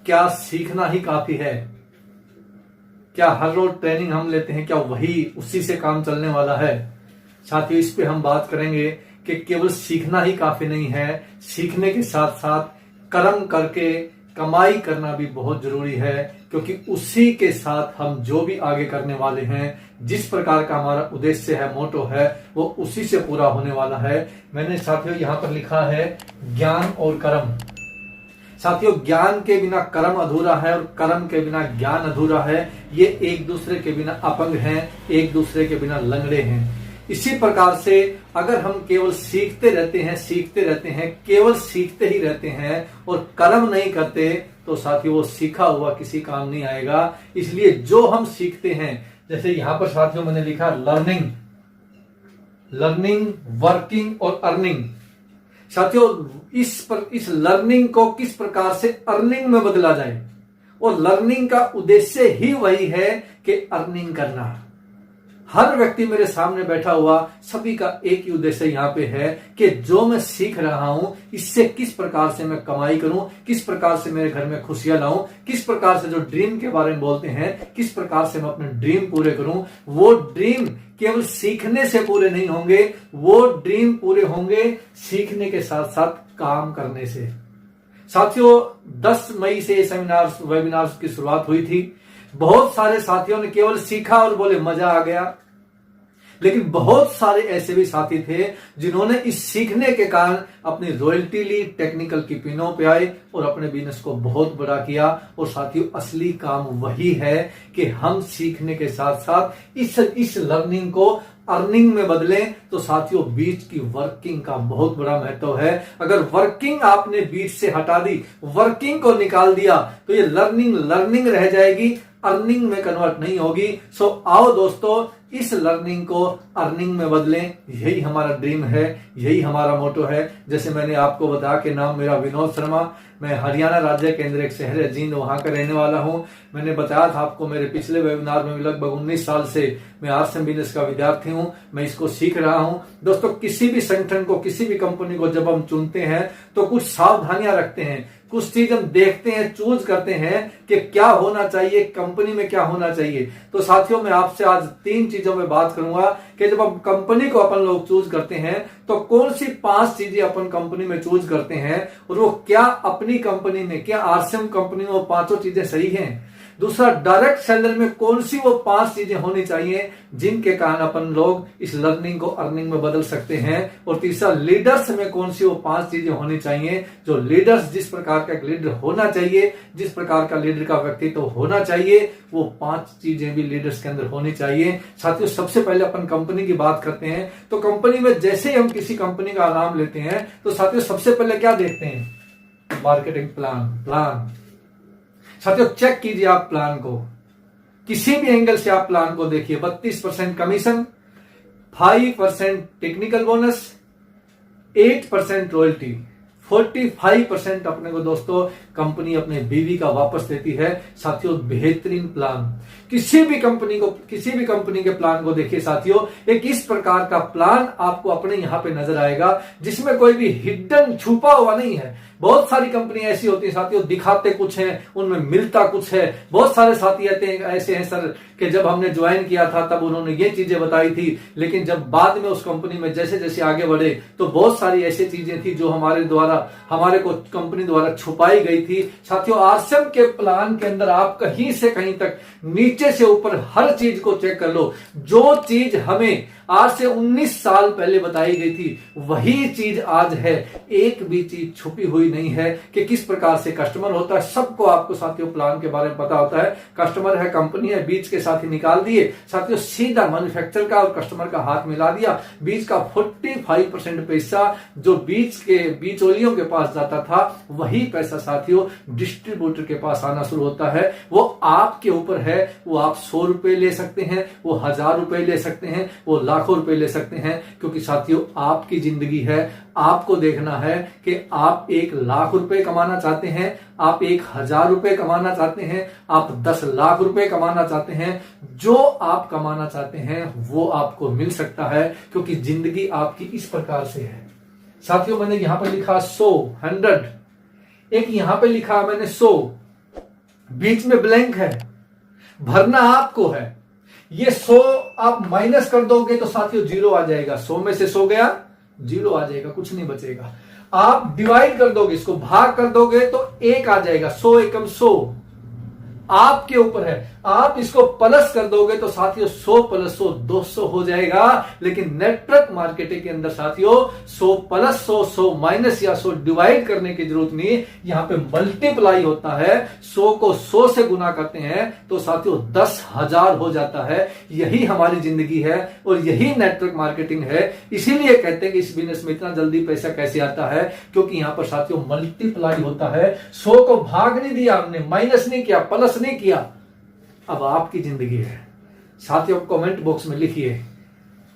क्या सीखना ही काफी है? क्या हर रोज ट्रेनिंग हम लेते हैं, क्या वही उसी से काम चलने वाला है? साथियों, इस पे हम बात करेंगे कि केवल सीखना ही काफी नहीं है, सीखने के साथ साथ कर्म करके कमाई करना भी बहुत जरूरी है, क्योंकि उसी के साथ हम जो भी आगे करने वाले हैं, जिस प्रकार का हमारा उद्देश्य है, मोटो है, वो उसी से पूरा होने वाला है। मैंने साथियों यहां पर लिखा है ज्ञान और कर्म। साथियों, ज्ञान के बिना कर्म अधूरा है और कर्म के बिना ज्ञान अधूरा है। ये एक दूसरे के बिना अपंग हैं, एक दूसरे के बिना लंगड़े हैं। इसी प्रकार से अगर हम केवल सीखते रहते हैं, केवल सीखते ही रहते हैं और कर्म नहीं करते, तो साथियों वो सीखा हुआ किसी काम नहीं आएगा। इसलिए जो हम सीखते हैं, जैसे यहां पर साथियों मैंने लिखा लर्निंग, वर्किंग और अर्निंग। साथियों, इस लर्निंग को किस प्रकार से अर्निंग में बदला जाए, और लर्निंग का उद्देश्य ही वही है कि अर्निंग करना। हर व्यक्ति मेरे सामने बैठा हुआ, सभी का एक ही उद्देश्य यहाँ पे है कि जो मैं सीख रहा हूं, इससे किस प्रकार से मैं कमाई करूं, किस प्रकार से मेरे घर में खुशियां लाऊं, किस प्रकार से जो ड्रीम के बारे में बोलते हैं, किस प्रकार से मैं अपने ड्रीम पूरे करूं। वो ड्रीम केवल सीखने से पूरे नहीं होंगे, वो ड्रीम पूरे होंगे सीखने के साथ साथ काम करने से। साथियों, 10 मई से ये वेबिनार्स की शुरुआत हुई थी। बहुत सारे साथियों ने केवल सीखा और बोले मजा आ गया, लेकिन बहुत सारे ऐसे भी साथी थे जिन्होंने इस सीखने के कारण अपनी रॉयल्टी ली, टेक्निकल की पिनों पे आए और अपने बिजनेस को बहुत बड़ा किया। और साथियों, असली काम वही है कि हम सीखने के साथ साथ इस लर्निंग को अर्निंग में बदलें। तो साथियों, बीच की वर्किंग का बहुत बड़ा महत्व है। अगर वर्किंग आपने बीच से हटा दी, वर्किंग को निकाल दिया, तो ये लर्निंग रह जाएगी, अर्निंग में कन्वर्ट नहीं होगी। सो आओ दोस्तों, इस लर्निंग को अर्निंग में बदलें। यही हमारा ड्रीम है, यही हमारा मोटो है। जैसे मैंने आपको बताया कि नाम मेरा विनोद शर्मा, मैं हरियाणा राज्य के अंदर एक शहर है जींद, वहां का रहने वाला हूं। मैंने बताया था आपको मेरे पिछले वेबिनार में, लगभग 19 साल से मैं आरसीएम बिजनेस का विद्यार्थी हूं, मैं इसको सीख रहा हूं। दोस्तों, किसी भी संगठन को, किसी भी कंपनी को जब हम चुनते हैं तो कुछ सावधानियां रखते हैं, कुछ चीज हम देखते हैं, चूज करते हैं कि क्या होना चाहिए, कंपनी में क्या होना चाहिए। तो साथियों, मैं आपसे आज 3 चीजों में बात करूंगा कि जब हम कंपनी को अपन लोग चूज करते हैं तो कौन सी 5 चीजें अपन कंपनी में चूज करते हैं, और वो क्या अपनी कंपनी में, क्या आरसीएम कंपनी में वो 5 चीजें सही हैं। दूसरा, डायरेक्ट सेलर में कौन सी वो 5 चीजें होनी चाहिए जिनके कारण अपन लोग इस लर्निंग को अर्निंग में बदल सकते हैं। और तीसरा, लीडर्स में कौन सी वो 5 चीजें होनी चाहिए जो लीडर्स, जिस प्रकार का एक लीडर होना चाहिए, जिस प्रकार का लीडर का व्यक्तित्व होना चाहिए, वो 5 चीजें भी लीडर्स के अंदर होनी चाहिए। साथियों, सबसे पहले अपन कंपनी की बात करते हैं तो कंपनी में जैसे ही हम किसी कंपनी का नाम लेते हैं तो साथियों सबसे पहले क्या देखते हैं? Marketing plan. साथियों, चेक कीजिए आप प्लान को, किसी भी एंगल से आप प्लान को देखिए। 32% कमीशन, 5% टेक्निकल बोनस, 8% रॉयल्टी, 45% अपने को दोस्तों कंपनी अपने बीवी का वापस देती है। साथियों, बेहतरीन प्लान। किसी भी कंपनी के प्लान को देखिए साथियों, एक इस प्रकार का प्लान आपको अपने यहां पे नजर आएगा जिसमें कोई भी हिडन, छुपा हुआ नहीं है। बहुत सारी कंपनी ऐसी होती है साथियों, दिखाते कुछ है, उनमें मिलता कुछ है। बहुत सारे साथी ऐसे हैं सर कि जब हमने ज्वाइन किया था तब उन्होंने ये चीजें बताई थी, लेकिन जब बाद में उस कंपनी में जैसे जैसे आगे बढ़े तो बहुत सारी ऐसी चीजें थी जो हमारे को कंपनी द्वारा छुपाई गई थी। साथियों, आरसीएम के प्लान के अंदर आप कहीं से कहीं तक, नीचे से ऊपर हर चीज को चेक कर लो। जो चीज हमें आज से 19 साल पहले बताई गई थी वही चीज आज है। एक भी चीज छुपी हुई नहीं है कि किस प्रकार से कस्टमर होता है। सबको आपको साथियों प्लान के बारे में पता होता है। कस्टमर है, कंपनी है, बीच के साथ ही निकाल दिए साथियों, सीधा मैन्युफैक्चरर का और कस्टमर का हाथ मिला दिया। बीच का 45% पैसा जो बीचौलियों के पास जाता था, वही पैसा साथियों डिस्ट्रीब्यूटर के पास आना शुरू होता है। वो आपके ऊपर है, वो आप 100 रुपए ले सकते हैं, वो 1000 रुपए ले सकते हैं, वो लाखों रुपए ले सकते हैं, क्योंकि साथियों आपकी जिंदगी है। आपको देखना है कि आप 1 लाख रुपए कमाना चाहते हैं, आप 1000 रुपए कमाना चाहते हैं, आप 10 लाख रुपए कमाना चाहते हैं। जो आप कमाना चाहते हैं वो आपको मिल सकता है, क्योंकि जिंदगी आपकी इस प्रकार से है। साथियों, मैंने यहां पर लिखा 100, 100, एक यहां पे लिखा मैंने 100, बीच में ब्लैंक है, भरना आपको है। ये 100 आप माइनस कर दोगे तो साथियों 0 आ जाएगा, 100 में से 100 गया 0 आ जाएगा, कुछ नहीं बचेगा। आप डिवाइड कर दोगे, इसको भाग कर दोगे तो 1 आ जाएगा, 100 एकम 100, आपके ऊपर है। आप इसको प्लस कर दोगे तो साथियों 100 प्लस 100 200 हो जाएगा। लेकिन नेटवर्क मार्केटिंग के अंदर साथियों 100 प्लस 100 100 माइनस या 100 डिवाइड करने की जरूरत नहीं, यहां पे मल्टीप्लाई होता है। 100 को 100 से गुना करते हैं तो साथियों 10,000 हो जाता है। यही हमारी जिंदगी है और यही नेटवर्क मार्केटिंग है। इसीलिए कहते हैं कि इस बिजनेस में इतना जल्दी पैसा कैसे आता है, क्योंकि यहां पर साथियों मल्टीप्लाई होता है। 100 को भाग नहीं दिया हमने, माइनस नहीं किया, प्लस नहीं किया। अब आपकी जिंदगी है। साथियों कमेंट बॉक्स में लिखिए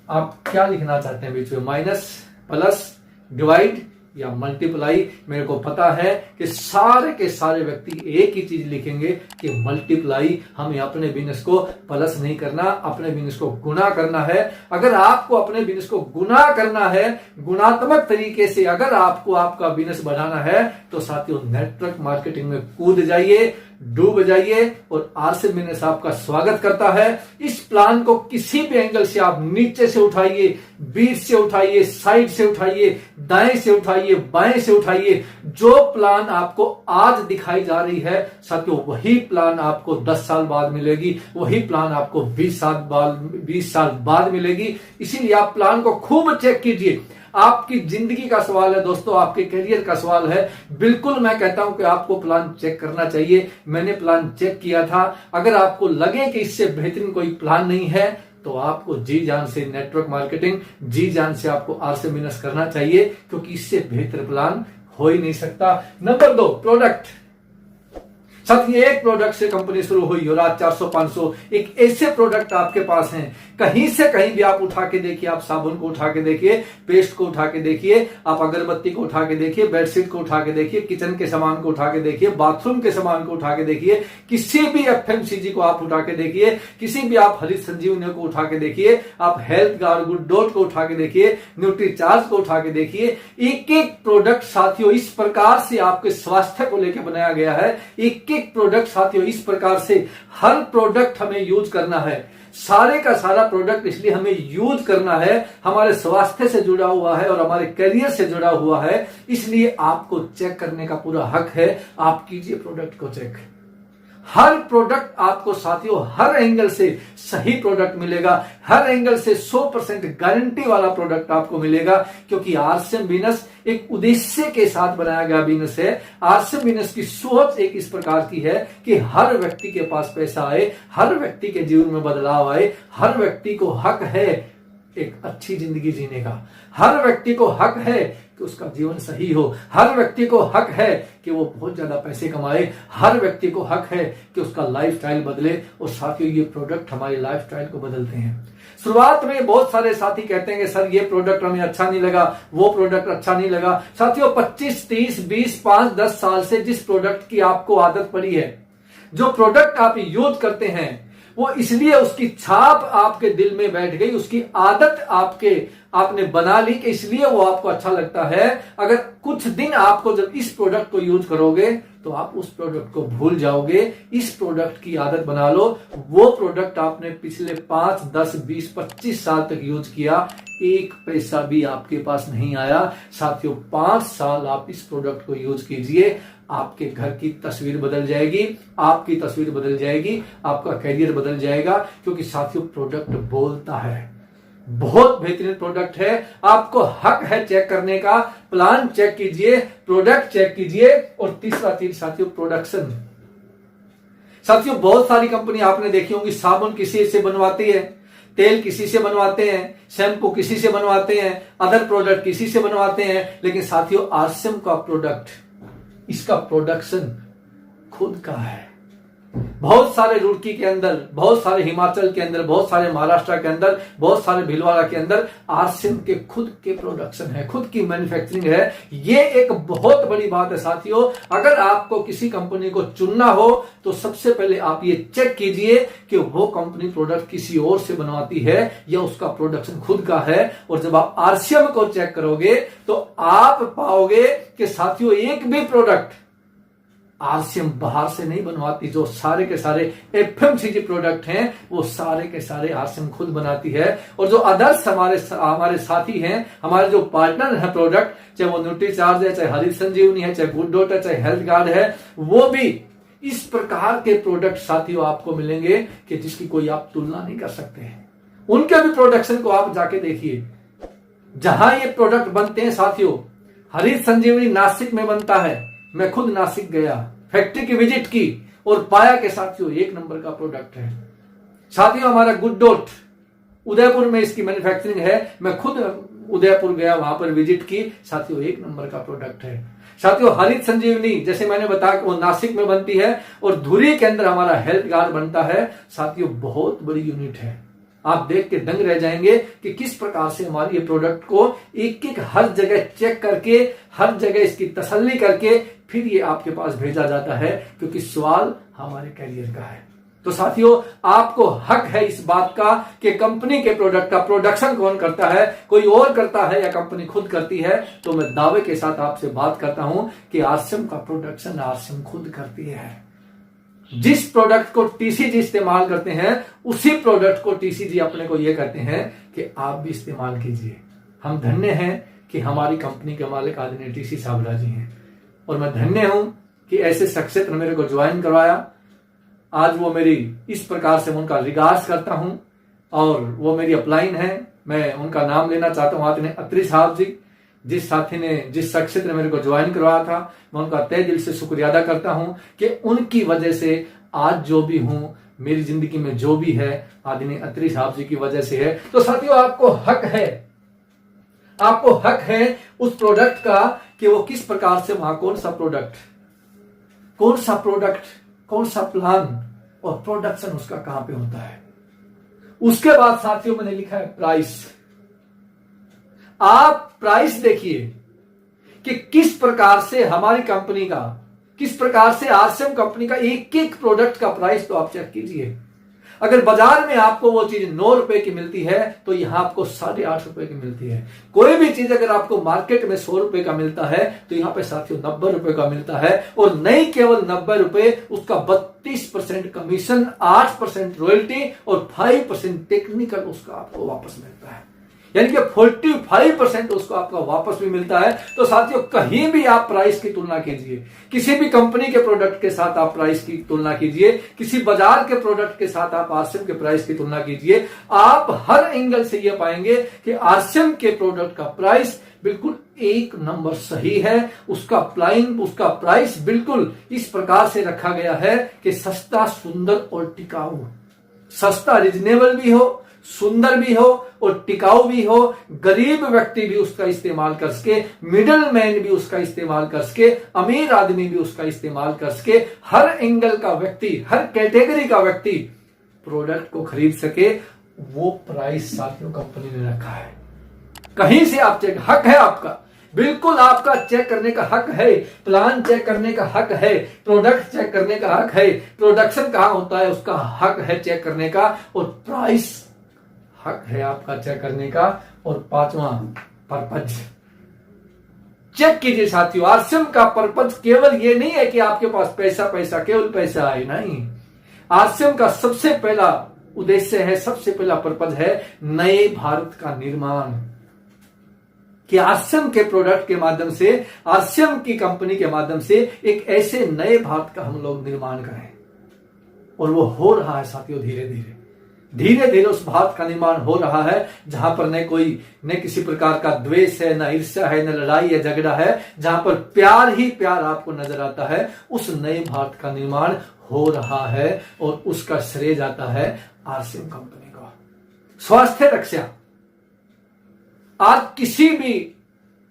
आप क्या लिखना चाहते हैं बीच में, माइनस, प्लस, डिवाइड या मल्टीप्लाई। मेरे को पता है कि सारे के सारे व्यक्ति एक ही चीज लिखेंगे कि मल्टीप्लाई। हमें अपने बिजनेस को प्लस नहीं करना, अपने बिजनेस को गुना करना है। अगर आपको अपने बिजनेस को गुना करना है, गुणात्मक तरीके से अगर आपको आपका बिजनेस बढ़ाना है, तो साथियों नेटवर्क मार्केटिंग में कूद जाइए, डूब जाइए और आरसे बिजनेस आपका स्वागत करता है। इस प्लान को किसी भी एंगल से आप नीचे से उठाइए, बीच से उठाइए, साइड से उठाइए, दाएं से उठाइए, बाएं से उठाइए। जो प्लान आपको आज दिखाई जा रही है साथियों, वही प्लान आपको 10 साल बाद मिलेगी, वही प्लान आपको 20 साल बाद मिलेगी। इसीलिए आप प्लान को खूब चेक कीजिए। आपकी जिंदगी का सवाल है दोस्तों, आपके करियर का सवाल है। बिल्कुल मैं कहता हूं कि आपको प्लान चेक करना चाहिए। मैंने प्लान चेक किया था। अगर आपको लगे कि इससे बेहतरीन कोई प्लान नहीं है, तो आपको जी जान से नेटवर्क मार्केटिंग, जी जान से आपको आरसे बिजनेस करना चाहिए, क्योंकि इससे बेहतर प्लान हो ही नहीं सकता। Number 2, product. साथ ही एक प्रोडक्ट से कंपनी शुरू हुई और आज 400-500 एक ऐसे प्रोडक्ट आपके पास हैं। कहीं से कहीं भी आप उठा के देखिए, आप साबुन को उठा के देखिए, पेस्ट को उठा के देखिए, आप अगरबत्ती को उठा के देखिए, बेडशीट को उठा के देखिए, किचन के सामान को उठा के देखिए, बाथरूम के सामान को उठा के देखिए, किसी भी एफएमसीजी को आप उठा के देखिए, किसी भी आप हरित संजीवनी को उठा के देखिए, आप हेल्थ गार्ड गुड डॉट को उठा के देखिए, न्यूट्री चार्ज को उठा के देखिए। एक एक प्रोडक्ट साथियों इस प्रकार से आपके स्वास्थ्य को लेकर बनाया गया है। एक एक प्रोडक्ट साथियों इस प्रकार से, हर प्रोडक्ट हमें यूज करना है। सारे का सारा प्रोडक्ट इसलिए हमें यूज करना है, हमारे स्वास्थ्य से जुड़ा हुआ है और हमारे करियर से जुड़ा हुआ है। इसलिए आपको चेक करने का पूरा हक है। आप कीजिए प्रोडक्ट को चेक। हर प्रोडक्ट आपको साथियों हर एंगल से सही प्रोडक्ट मिलेगा, हर एंगल से 100% गारंटी वाला प्रोडक्ट आपको मिलेगा, क्योंकि आरसीएम बिजनेस एक उद्देश्य के साथ बनाया गया बिजनेस है। आरसीएम बिजनेस की सोच एक इस प्रकार की है कि हर व्यक्ति के पास पैसा आए, हर व्यक्ति के जीवन में बदलाव आए, हर व्यक्ति को हक है एक अच्छी जिंदगी जीने का, हर व्यक्ति को हक है कि उसका जीवन सही हो, हर व्यक्ति को हक है कि वो बहुत ज्यादा पैसे कमाए, हर व्यक्ति को हक है कि उसका लाइफस्टाइल बदले। और साथियों ये प्रोडक्ट हमारी लाइफस्टाइल को बदलते हैं। शुरुआत में बहुत सारे साथी कहते हैं कि सर ये प्रोडक्ट हमें अच्छा नहीं लगा, वो प्रोडक्ट अच्छा नहीं लगा। साथियों 25, 30, 20, 5, 10 साल से जिस प्रोडक्ट की आपको आदत पड़ी है, जो प्रोडक्ट आप यूज करते हैं, वो इसलिए उसकी छाप आपके दिल में बैठ गई, उसकी आदत आपने बना ली कि इसलिए वो आपको अच्छा लगता है। अगर कुछ दिन आपको जब इस प्रोडक्ट को यूज करोगे तो आप उस प्रोडक्ट को भूल जाओगे। इस प्रोडक्ट की आदत बना लो। वो प्रोडक्ट आपने पिछले 5, 10, 20, 25 साल तक यूज किया, एक पैसा भी आपके पास नहीं आया। साथियों 5 साल आप इस प्रोडक्ट को यूज कीजिए, आपके घर की तस्वीर बदल जाएगी, आपकी तस्वीर बदल जाएगी, आपका करियर बदल जाएगा। क्योंकि साथियों प्रोडक्ट बोलता है, बहुत बेहतरीन प्रोडक्ट है। आपको हक है चेक करने का। प्लान चेक कीजिए, प्रोडक्ट चेक कीजिए। और तीसरा चीज साथियों प्रोडक्शन। साथियों बहुत सारी कंपनी आपने देखी होंगी, साबुन किसी से बनवाती है, तेल किसी से बनवाते हैं, शैम्पू किसी से बनवाते हैं, अदर प्रोडक्ट किसी से बनवाते हैं। लेकिन साथियों आरसीएम का प्रोडक्ट, इसका प्रोडक्शन खुद का है। बहुत सारे रुड़की के अंदर, बहुत सारे हिमाचल के अंदर, बहुत सारे महाराष्ट्र के अंदर, बहुत सारे भीलवाड़ा के अंदर आरसीएम के खुद के प्रोडक्शन है, खुद की मैन्युफैक्चरिंग है। ये एक बहुत बड़ी बात है साथियों। अगर आपको किसी कंपनी को चुनना हो तो सबसे पहले आप ये चेक कीजिए कि वो कंपनी प्रोडक्ट किसी और से बनवाती है या उसका प्रोडक्शन खुद का है। और जब आप आरसीएम को चेक करोगे तो आप पाओगे कि साथियों एक भी प्रोडक्ट आरसीएम बाहर से नहीं बनवाती। जो सारे के सारे एफएमसीजी प्रोडक्ट हैं वो सारे के सारे आरसीएम खुद बनाती है। और जो अदर्स हमारे साथी हैं, हमारे जो पार्टनर हैं प्रोडक्ट, चाहे वो न्यूट्रीचार्ज है, चाहे हरित संजीवनी है, चाहे गुड डॉट है, चाहे हेल्थ गार्ड है, वो भी इस प्रकार के प्रोडक्ट साथियों आपको मिलेंगे कि जिसकी कोई आप तुलना नहीं कर सकते हैं। उनके भी प्रोडक्शन को आप जाके देखिए जहां ये प्रोडक्ट बनते हैं साथियों। हरित संजीवनी नासिक में बनता है। मैं खुद नासिक गया, फैक्ट्री की विजिट की और पाया कि साथियों एक नंबर का प्रोडक्ट है। साथियों हमारा गुड डॉट उदयपुर में इसकी मैन्युफैक्चरिंग है। मैं खुद उदयपुर गया, वहां पर विजिट की, साथियों एक नंबर का प्रोडक्ट है। साथियों हरित संजीवनी जैसे मैंने बताया कि वो नासिक में बनती है और धुरी के अंदर हमारा हेल्थ गार्ड बनता है। साथियों बहुत बड़ी यूनिट है। आप देख के दंग रह जाएंगे कि किस प्रकार से हमारे ये प्रोडक्ट को एक एक हर जगह चेक करके, हर जगह इसकी तसल्ली करके फिर ये आपके पास भेजा जाता है, क्योंकि सवाल हमारे कैरियर का है। तो साथियों आपको हक है इस बात का कि कंपनी के प्रोडक्ट का प्रोडक्शन कौन करता है, कोई और करता है या कंपनी खुद करती है। तो मैं दावे के साथ आपसे बात करता हूं कि आरसीएम का प्रोडक्शन आरसीएम खुद करती है। जिस प्रोडक्ट को टीसीजी इस्तेमाल करते हैं उसी प्रोडक्ट को टीसीजी अपने को यह कहते हैं कि आप भी इस्तेमाल कीजिए। हम धन्य हैं कि हमारी कंपनी के मालिक आदरणीय टीसी साबरा जी हैं और मैं धन्य हूं कि ऐसे शख्सियत ने मेरे को ज्वाइन करवाया। आज वो मेरी इस प्रकार से उनका रिगार्ड्स करता हूं और वो मेरी अपलाइन है। मैं उनका नाम लेना चाहता हूं, आदरणीय अत्री साहब जी, जिस साथी ने, जिस शख्सियत ने मेरे को ज्वाइन करवाया था। मैं उनका तहे दिल से शुक्रिया अदा करता हूं कि उनकी वजह से आज जो भी हूं, मेरी जिंदगी में जो भी है, आदरणीय अत्री साहब जी की वजह से है। तो साथियों आपको हक है उस प्रोडक्ट का कि वो किस प्रकार से वहां कौन सा प्रोडक्ट, कौन सा प्लान और प्रोडक्शन उसका कहां पे होता है। उसके बाद साथियों मैंने लिखा है प्राइस। आप प्राइस देखिए कि किस प्रकार से हमारी कंपनी का, किस प्रकार से आरसीएम कंपनी का एक एक प्रोडक्ट का प्राइस तो आप चेक कीजिए। अगर बाजार में आपको वो चीज 9 रुपए की मिलती है तो यहां आपको 8.5 रुपए की मिलती है। कोई भी चीज अगर आपको मार्केट में 100 रुपए का मिलता है तो यहां पे साथियों 90 रुपए का मिलता है। और नहीं केवल 90 रुपए, उसका 32% कमीशन, 8% रॉयल्टी और 5% टेक्निकल उसका आपको वापस मिलता है। यानी कि 45% उसको आपका वापस भी मिलता है। तो साथियों कहीं भी आप प्राइस की तुलना कीजिए, किसी भी कंपनी के प्रोडक्ट के साथ आप प्राइस की तुलना कीजिए, किसी बाजार के प्रोडक्ट के साथ आप आरसीएम के प्राइस की तुलना कीजिए, आप हर एंगल से यह पाएंगे कि आरसीएम के प्रोडक्ट का प्राइस बिल्कुल एक नंबर सही है। उसका प्राइस बिल्कुल इस प्रकार से रखा गया है कि सस्ता, सुंदर और टिकाऊ। सस्ता, रिजनेबल भी हो, सुंदर भी हो और टिकाऊ भी हो। गरीब व्यक्ति भी उसका इस्तेमाल कर सके, मिडिल मैन भी उसका इस्तेमाल कर सके, अमीर आदमी भी उसका इस्तेमाल कर सके। हर एंगल का व्यक्ति, हर कैटेगरी का व्यक्ति प्रोडक्ट को खरीद सके। वो प्राइस साथियों कंपनी ने रखा है। कहीं से आप चेक, हक है आपका, बिल्कुल आपका चेक करने का हक है, प्लान चेक करने का हक है, प्रोडक्ट चेक करने का हक है, प्रोडक्शन कहां होता है उसका हक है चेक करने का, और प्राइस हक है आपका चेक करने का। और 5वां पर्पज चेक कीजिए साथियों। आरसीएम का पर्पज केवल ये नहीं है कि आपके पास पैसा केवल पैसा आए, नहीं। आरसीएम का सबसे पहला उद्देश्य है, सबसे पहला पर्पज है नए भारत का निर्माण। कि आरसीएम के प्रोडक्ट के माध्यम से, आरसीएम की कंपनी के माध्यम से एक ऐसे नए भारत का हम लोग निर्माण करें। और वो हो रहा है साथियों, धीरे धीरे उस भारत का निर्माण हो रहा है जहां पर न किसी प्रकार का द्वेष है, न ईर्ष्या है, न लड़ाई है, झगड़ा है, जहां पर प्यार ही प्यार आपको नजर आता है। उस नए भारत का निर्माण हो रहा है और उसका श्रेय जाता है आरसीएम कंपनी को। स्वास्थ्य रक्षा, आज किसी भी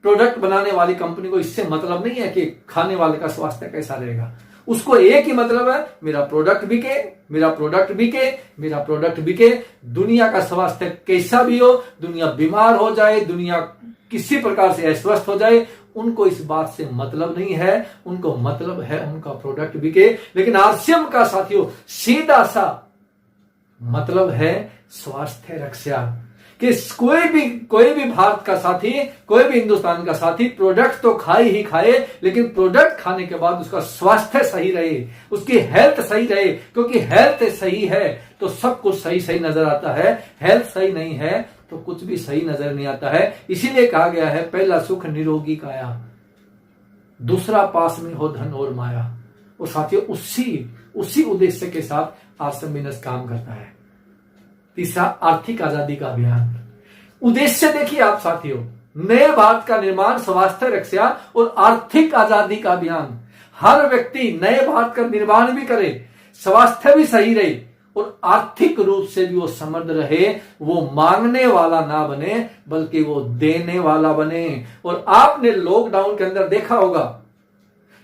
प्रोडक्ट बनाने वाली कंपनी को इससे मतलब नहीं है कि खाने वाले का स्वास्थ्य कैसा रहेगा। उसको एक ही मतलब है, मेरा प्रोडक्ट बिके, मेरा प्रोडक्ट बिके, मेरा प्रोडक्ट बिके। दुनिया का स्वास्थ्य कैसा भी हो, दुनिया बीमार हो जाए, दुनिया किसी प्रकार से अस्वस्थ हो जाए, उनको इस बात से मतलब नहीं है। उनको मतलब है उनका प्रोडक्ट बिके। लेकिन आरसीएम का साथियों सीधा सा मतलब है स्वास्थ्य रक्षा। कि कोई भी भारत का साथी, कोई भी हिंदुस्तान का साथी प्रोडक्ट तो खाए ही खाए, लेकिन प्रोडक्ट खाने के बाद उसका स्वास्थ्य सही रहे, उसकी हेल्थ सही रहे, क्योंकि हेल्थ सही है तो सब कुछ सही सही नजर आता है, हेल्थ सही नहीं है तो कुछ भी सही नजर नहीं आता है। इसीलिए कहा गया है पहला सुख निरोगी काया, दूसरा पास में हो धन और माया। और साथियों उसी उद्देश्य के साथ आश्रम बिजनेस काम करता है। तीसरा आर्थिक आजादी का अभियान। उद्देश्य देखिए आप साथियों, नए भारत का निर्माण, स्वास्थ्य रक्षा और आर्थिक आजादी का अभियान। हर व्यक्ति नए भारत का निर्माण भी करे, स्वास्थ्य भी सही रहे और आर्थिक रूप से भी वो समृद्ध रहे, वो मांगने वाला ना बने बल्कि वो देने वाला बने। और आपने लॉकडाउन के अंदर देखा होगा,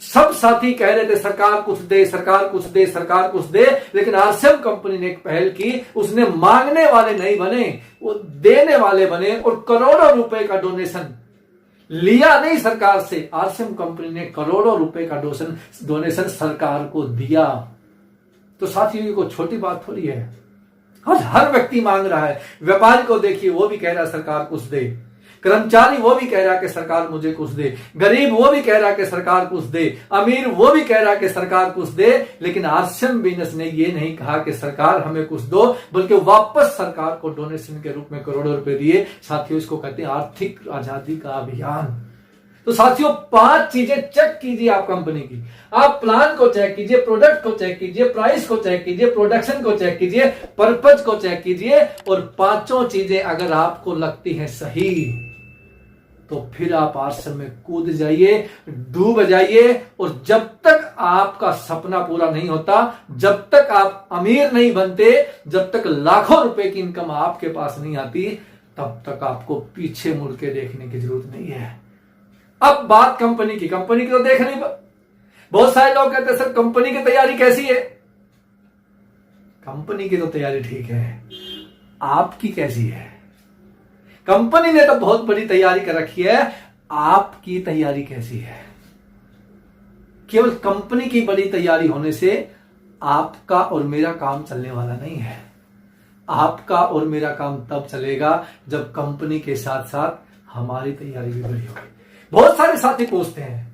सब साथी कह रहे थे सरकार कुछ दे, सरकार कुछ दे, सरकार कुछ दे, लेकिन आरसीएम कंपनी ने एक पहल की, उसने मांगने वाले नहीं बने, वो देने वाले बने और करोड़ों रुपए का डोनेशन लिया नहीं सरकार से, आरसीएम कंपनी ने करोड़ों रुपए का डोनेशन सरकार को दिया। तो साथियों ये कोई छोटी बात थोड़ी है, हर व्यक्ति मांग रहा है। व्यापारी को देखिए, वो भी कह रहा है सरकार कुछ दे, कर्मचारी वो भी कह रहा है कि सरकार मुझे कुछ दे, गरीब वो भी कह रहा है कि सरकार कुछ दे, अमीर वो भी कह रहा है कि सरकार कुछ दे। लेकिन आरसीएम बिजनेस ने ये नहीं कहा कि सरकार हमें कुछ दो, बल्कि वापस सरकार को डोनेशन के रूप में करोड़ों रुपए दिए। साथियों इसको कहते हैं आर्थिक आजादी का अभियान। तो साथियों 5 चीजें चेक कीजिए आप कंपनी की, आप प्लान को चेक कीजिए, प्रोडक्ट को चेक कीजिए, प्राइस को चेक कीजिए, प्रोडक्शन को चेक कीजिए, पर्पज को चेक कीजिए, और 5 चीजें अगर आपको लगती हैं सही तो फिर आप आश्रम में कूद जाइए, डूब जाइए। और जब तक आपका सपना पूरा नहीं होता, जब तक आप अमीर नहीं बनते, जब तक लाखों रुपए की इनकम आपके पास नहीं आती, तब तक आपको पीछे मुड़ के देखने की जरूरत नहीं है। अब बात कंपनी की तो देख नहीं, बहुत सारे लोग कहते हैं सर कंपनी की तैयारी कैसी है। कंपनी की तो तैयारी ठीक है, आपकी कैसी है? कंपनी ने तो बहुत बड़ी तैयारी कर रखी है, आपकी तैयारी कैसी है? केवल कंपनी की बड़ी तैयारी होने से आपका और मेरा काम चलने वाला नहीं है। आपका और मेरा काम तब चलेगा जब कंपनी के साथ साथ हमारी तैयारी भी बड़ी होगी। बहुत सारे साथी पूछते हैं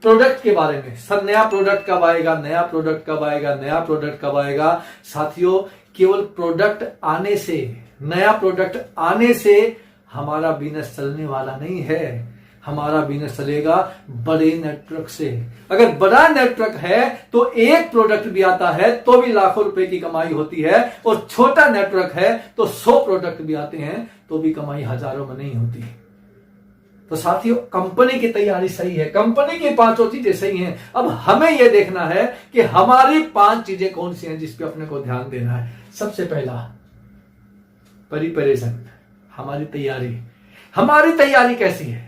प्रोडक्ट के बारे में, सर नया प्रोडक्ट कब आएगा, नया प्रोडक्ट कब आएगा, नया प्रोडक्ट कब आएगा। साथियों केवल प्रोडक्ट आने से, नया प्रोडक्ट आने से हमारा बिजनेस चलने वाला नहीं है। हमारा बिजनेस चलेगा बड़े नेटवर्क से। अगर बड़ा नेटवर्क है तो एक प्रोडक्ट भी आता है तो भी लाखों रुपए की कमाई होती है, और छोटा नेटवर्क है तो 100 प्रोडक्ट भी आते हैं तो भी कमाई हजारों में नहीं होती। तो साथियों कंपनी की तैयारी सही है, कंपनी की 5 चीजें सही हैं। अब हमें यह देखना है कि हमारी 5 चीजें कौन सी हैं जिस पे अपने को ध्यान देना है। सबसे पहला प्रिपरेशन, हमारी तैयारी कैसी है?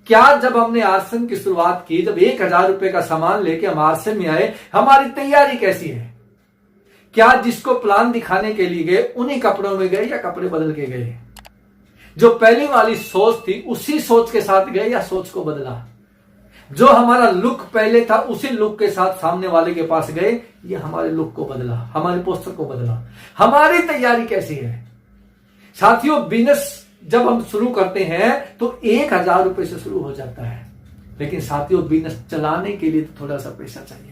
क्या जब हमने आश्रम की शुरुआत की, जब 1000 रुपए का सामान लेके हम आश्रम में आए, हमारी तैयारी कैसी है? क्या जिसको प्लान दिखाने के लिए गए उन्हीं कपड़ों में गए या कपड़े बदल के गए? जो पहली वाली सोच थी उसी सोच के साथ गए या सोच को बदला? जो हमारा लुक पहले था उसी लुक के साथ सामने वाले के पास गए, ये हमारे लुक को बदला, हमारे पोस्टर को बदला? हमारी तैयारी कैसी है? साथियों बिजनेस जब हम शुरू करते हैं तो 1000 रुपए से शुरू हो जाता है, लेकिन साथियों बिजनेस चलाने के लिए तो थोड़ा सा पैसा चाहिए।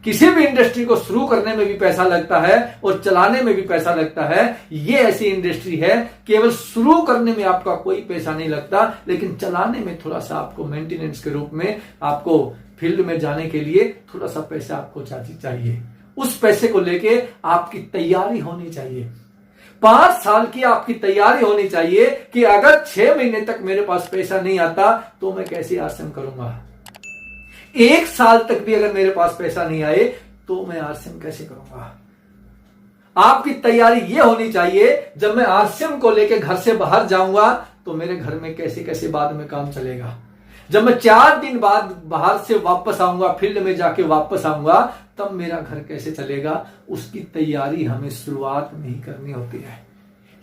किसी भी इंडस्ट्री को शुरू करने में भी पैसा लगता है और चलाने में भी पैसा लगता है। ये ऐसी इंडस्ट्री है केवल शुरू करने में आपका कोई पैसा नहीं लगता, लेकिन चलाने में थोड़ा सा आपको मेंटेनेंस के रूप में, आपको फील्ड में जाने के लिए थोड़ा सा पैसा आपको चाहिए। उस पैसे को लेके आपकी तैयारी होनी चाहिए। 5 साल की आपकी तैयारी होनी चाहिए कि अगर 6 महीने तक मेरे पास पैसा नहीं आता तो मैं कैसे आश्रम करूंगा। 1 साल तक भी अगर मेरे पास पैसा नहीं आए तो मैं आश्रम कैसे करूंगा। आपकी तैयारी यह होनी चाहिए जब मैं आश्रम को लेकर घर से बाहर जाऊंगा तो मेरे घर में कैसे कैसे बाद में काम चलेगा। जब मैं 4 दिन बाद बाहर से वापस आऊंगा, फील्ड में जाके वापस आऊंगा, तब मेरा घर कैसे चलेगा। उसकी तैयारी हमें शुरुआत में ही करनी होती है।